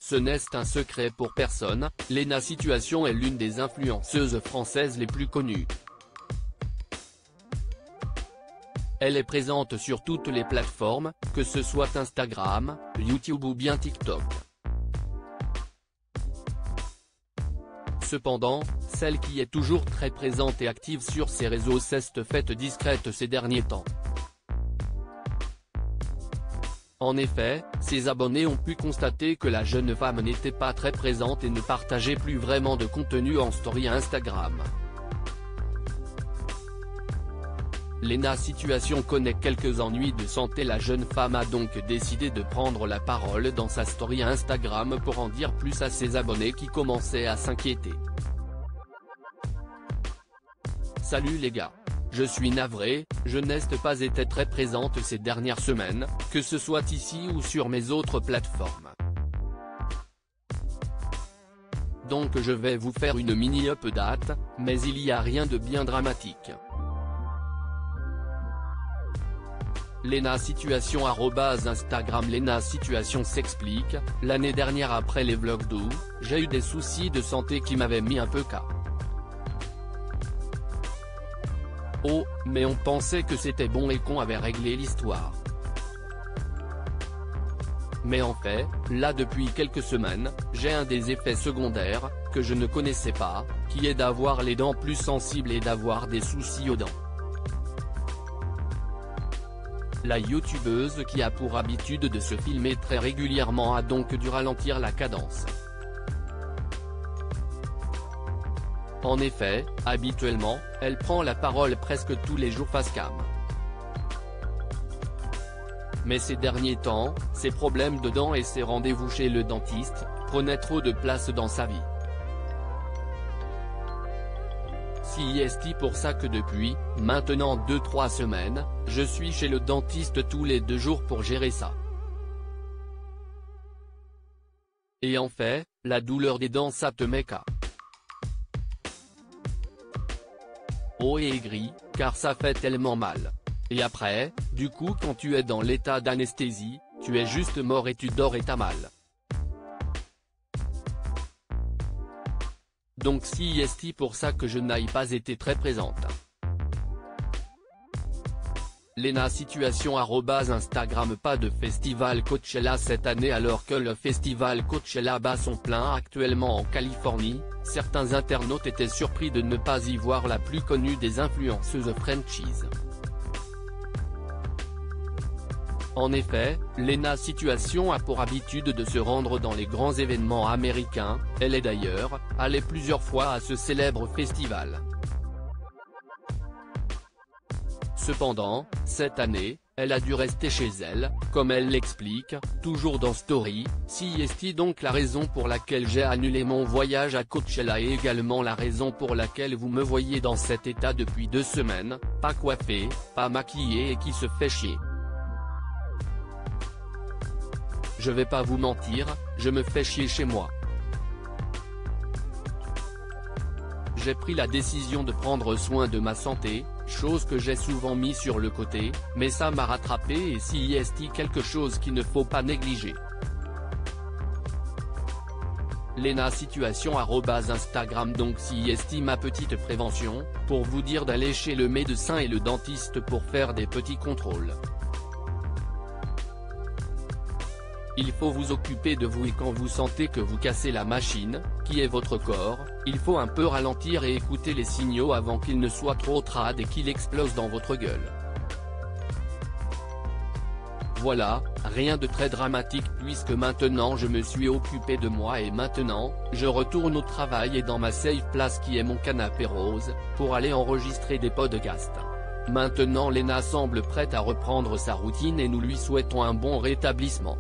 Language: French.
ce n'est un secret pour personne, Léna Situation est l'une des influenceuses françaises les plus connues. Elle est présente sur toutes les plateformes, que ce soit Instagram, YouTube ou bien TikTok. Cependant, celle qui est toujours très présente et active sur ces réseaux s'est faite discrète ces derniers temps. En effet, ses abonnés ont pu constater que la jeune femme n'était pas très présente et ne partageait plus vraiment de contenu en story Instagram. Léna Situation connaît quelques ennuis de santé. La jeune femme a donc décidé de prendre la parole dans sa story Instagram pour en dire plus à ses abonnés qui commençaient à s'inquiéter. Salut les gars. Je suis navrée, je n'ai pas été très présente ces dernières semaines, que ce soit ici ou sur mes autres plateformes. Donc je vais vous faire une mini update, mais il y a rien de bien dramatique. Léna Situation @Instagram. Léna Situation s'explique, l'année dernière après les vlogs d'août, j'ai eu des soucis de santé qui m'avaient mis un peu KO. Oh, mais on pensait que c'était bon et qu'on avait réglé l'histoire. Mais en fait, là depuis quelques semaines, j'ai un des effets secondaires, que je ne connaissais pas, qui est d'avoir les dents plus sensibles et d'avoir des soucis aux dents. La youtubeuse qui a pour habitude de se filmer très régulièrement a donc dû ralentir la cadence. En effet, habituellement, elle prend la parole presque tous les jours face cam. Mais ces derniers temps, ses problèmes de dents et ses rendez-vous chez le dentiste, prenaient trop de place dans sa vie. C'est pour ça que depuis, maintenant 2-3 semaines, je suis chez le dentiste tous les 2 jours pour gérer ça. Et en fait, la douleur des dents ça te met KO. Oh et aigri, car ça fait tellement mal. Et après, du coup quand tu es dans l'état d'anesthésie, tu es juste mort et tu dors et t'as mal. Donc c'est pour ça que je n'ai pas été très présente. Léna Situation @Instagram. Pas de festival Coachella cette année alors que le festival Coachella bat son plein actuellement en Californie. Certains internautes étaient surpris de ne pas y voir la plus connue des influenceuses Frenchies. En effet, Léna Situation a pour habitude de se rendre dans les grands événements américains, elle est d'ailleurs allée plusieurs fois à ce célèbre festival. Cependant, cette année, elle a dû rester chez elle, comme elle l'explique, toujours dans Story. C'est donc la raison pour laquelle j'ai annulé mon voyage à Coachella et également la raison pour laquelle vous me voyez dans cet état depuis 2 semaines, pas coiffé, pas maquillé et qui se fait chier. Je vais pas vous mentir, je me fais chier chez moi. J'ai pris la décision de prendre soin de ma santé, chose que j'ai souvent mis sur le côté, mais ça m'a rattrapé et c'est quelque chose qu'il ne faut pas négliger. Léna Situation @Instagram. Donc c'est ma petite prévention, pour vous dire d'aller chez le médecin et le dentiste pour faire des petits contrôles. Il faut vous occuper de vous et quand vous sentez que vous cassez la machine, qui est votre corps, il faut un peu ralentir et écouter les signaux avant qu'il ne soit trop trad et qu'il explose dans votre gueule. Voilà, rien de très dramatique puisque maintenant je me suis occupé de moi et maintenant, je retourne au travail et dans ma safe place qui est mon canapé rose, pour aller enregistrer des podcasts. Maintenant Léna semble prête à reprendre sa routine et nous lui souhaitons un bon rétablissement.